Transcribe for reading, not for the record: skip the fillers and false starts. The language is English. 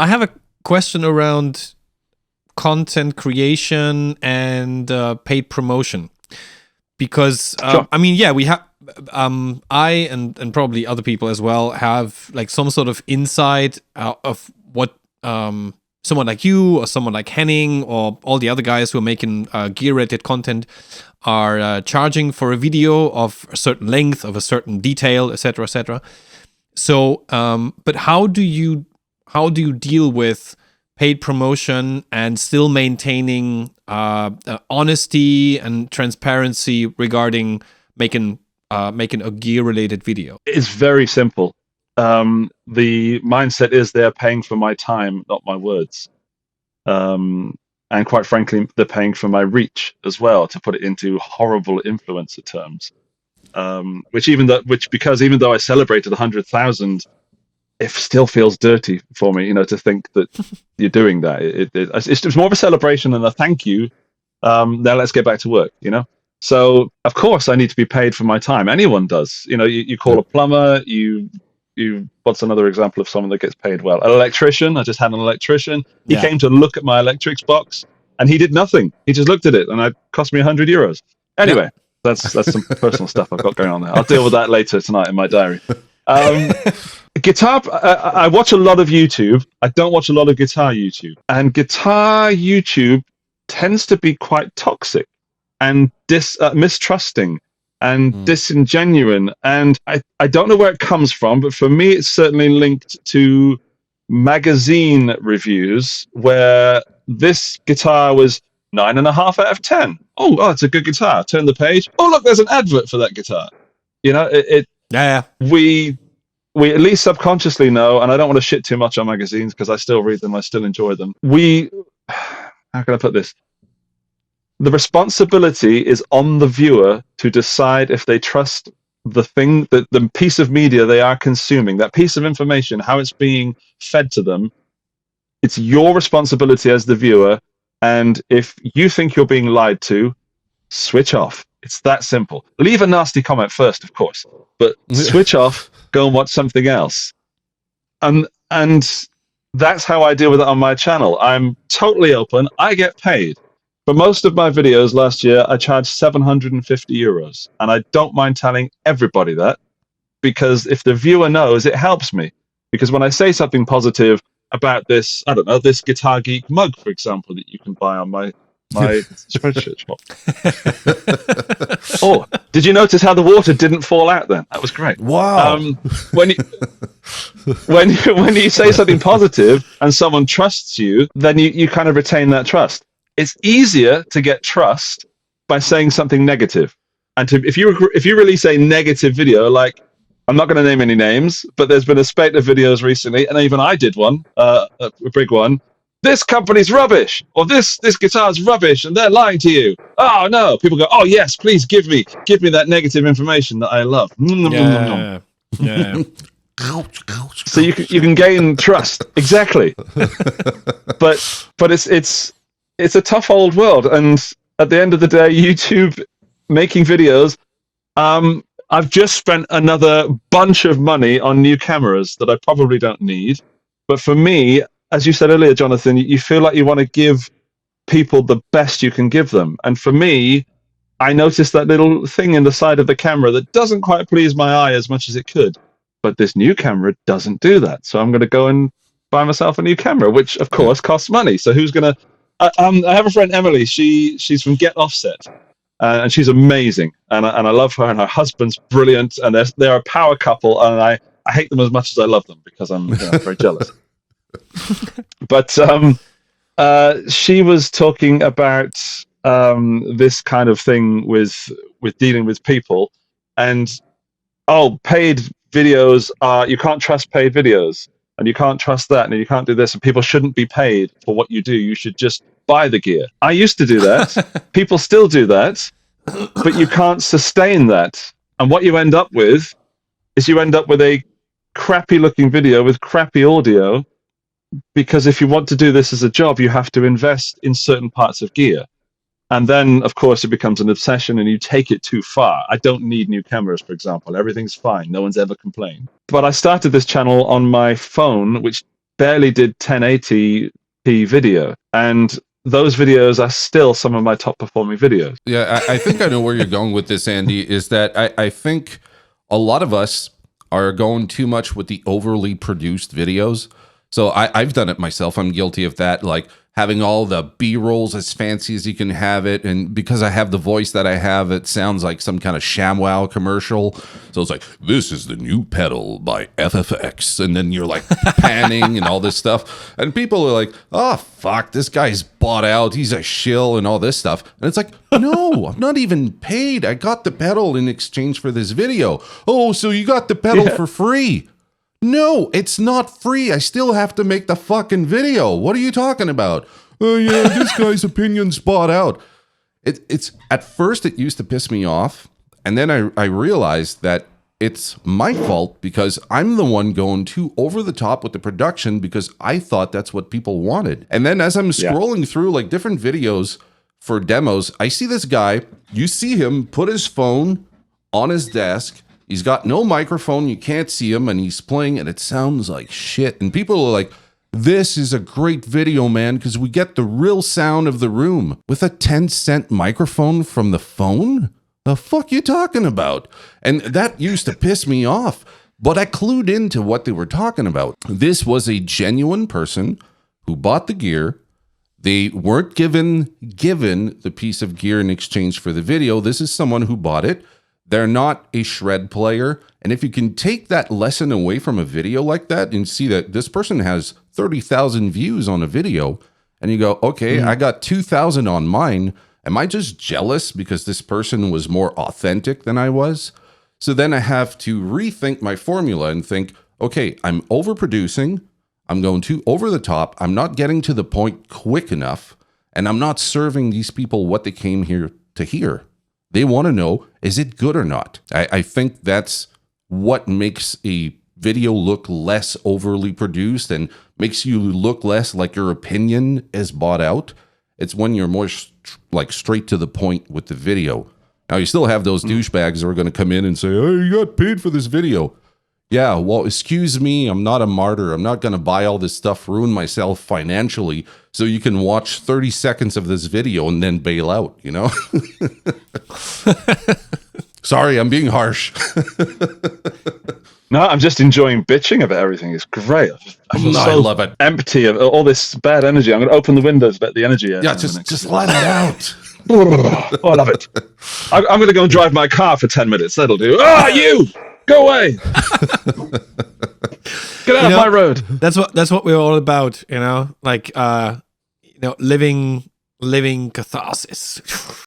I have a question around content creation and paid promotion, because Sure. I mean, yeah, we have I and probably other people as well have like some sort of insight of what someone like you or someone like Henning or all the other guys who are making gear-related content are charging for a video of a certain length, of a certain detail, etc., etc. So, but how do you deal with paid promotion and still maintaining honesty and transparency regarding making a gear-related video? It's very simple. The mindset is they're paying for my time, not my words. And quite frankly, they're paying for my reach as well, to put it into horrible influencer terms. Because even though I celebrated 100,000, it still feels dirty for me, to think that you're doing that. It's more of a celebration than a thank you. Now let's get back to work, So of course I need to be paid for my time. Anyone does. You call a plumber, what's another example of someone that gets paid well? An electrician. I just had an electrician. He came to look at my electrics box and he did nothing. He just looked at it and it cost me €100. Anyway, that's some personal stuff I've got going on there. I'll deal with that later tonight in my diary. Guitar, I watch a lot of YouTube. I don't watch a lot of guitar YouTube. And guitar YouTube tends to be quite toxic and mistrusting and disingenuine. And I don't know where it comes from, but for me, it's certainly linked to magazine reviews where this guitar was 9.5 out of 10. Oh, it's a good guitar. Turn the page. Oh, look, there's an advert for that guitar. We at least subconsciously know, and I don't want to shit too much on magazines because I still read them, I still enjoy them. How can I put this? The responsibility is on the viewer to decide if they trust the piece of media they are consuming, that piece of information, how it's being fed to them. It's your responsibility as the viewer, and if you think you're being lied to, switch off. It's that simple. Leave a nasty comment first, of course, but switch off, go and watch something else. And that's how I deal with it on my channel. I'm totally open. I get paid. For most of my videos last year, I charged €750. And I don't mind telling everybody that, because if the viewer knows, it helps me. Because when I say something positive about this, I don't know, this Guitar Geek mug, for example, that you can buy on my spreadshirt shop. Oh, did you notice how the water didn't fall out then? That was great. Wow. When you say something positive and someone trusts you, then you kind of retain that trust. It's easier to get trust by saying something negative. And if you release a negative video, like, I'm not going to name any names, but there's been a spate of videos recently, and even I did one, a big one. This company's rubbish, or this guitar's rubbish, and they're lying to you. Oh no! People go, oh yes, please give me that negative information that I love. Yeah. So you can gain trust, exactly. But it's a tough old world, and at the end of the day, YouTube making videos. I've just spent another bunch of money on new cameras that I probably don't need, but for me, as you said earlier, Jonathan, you feel like you want to give people the best you can give them. And for me, I noticed that little thing in the side of the camera that doesn't quite please my eye as much as it could. But this new camera doesn't do that. So I'm going to go and buy myself a new camera, which of course costs money. So who's going to... I have a friend, Emily. She's from Get Offset. And she's amazing. And I love her. And her husband's brilliant. And they're a power couple. And I hate them as much as I love them because I'm very jealous. But she was talking about this kind of thing with dealing with people, and paid videos you can't trust paid videos, and you can't trust that, and you can't do this, and people shouldn't be paid for what you do. You should just buy the gear. I used to do that. People still do that, but you can't sustain that. And what you end up with is a crappy looking video with crappy audio. Because if you want to do this as a job, you have to invest in certain parts of gear. And then, of course, it becomes an obsession and you take it too far. I don't need new cameras, for example. Everything's fine. No one's ever complained. But I started this channel on my phone, which barely did 1080p video, and those videos are still some of my top performing videos. Yeah, I think I know where you're going with this, Andy, is that I think a lot of us are going too much with the overly produced videos. So I've done it myself. I'm guilty of that. Like having all the B-rolls as fancy as you can have it. And because I have the voice that I have, it sounds like some kind of ShamWow commercial. So it's like, this is the new pedal by FFX. And then you're like panning and all this stuff. And people are like, oh, fuck, this guy's bought out. He's a shill and all this stuff. And it's like, no, I'm not even paid. I got the pedal in exchange for this video. Oh, so you got the pedal for free. No, it's not free. I still have to make the fucking video. What are you talking about? Oh yeah, this guy's opinion's bought out. It's at first it used to piss me off, and then I realized that it's my fault because I'm the one going too over the top with the production because I thought that's what people wanted. And then as I'm scrolling through like different videos for demos, I see this guy. You see him put his phone on his desk. He's got no microphone, you can't see him, and he's playing, and it sounds like shit. And people are like, this is a great video, man, because we get the real sound of the room. With a 10-cent microphone from the phone? The fuck you talking about? And that used to piss me off, but I clued into what they were talking about. This was a genuine person who bought the gear. They weren't given the piece of gear in exchange for the video. This is someone who bought it. They're not a shred player. And if you can take that lesson away from a video like that and see that this person has 30,000 views on a video, and you go, okay, I got 2,000 on mine. Am I just jealous because this person was more authentic than I was? So then I have to rethink my formula and think, okay, I'm overproducing. I'm going too over the top. I'm not getting to the point quick enough. And I'm not serving these people what they came here to hear. They want to know, is it good or not? I think that's what makes a video look less overly produced and makes you look less like your opinion is bought out. It's when you're more like straight to the point with the video. Now, you still have those douchebags that are going to come in and say, oh, you got paid for this video. Yeah, well, excuse me, I'm not a martyr. I'm not going to buy all this stuff, ruin myself financially, so you can watch 30 seconds of this video and then bail out, you know? Sorry, I'm being harsh. No, I'm just enjoying bitching about everything. It's great. I love it. Empty of all this bad energy. I'm going to open the windows, let the energy out. Yeah, just let it out. Oh, I love it. I'm going to go and drive my car for 10 minutes. That'll do. Ah, you! Go away! Get out of my road. That's what we're all about, you know? Like living catharsis.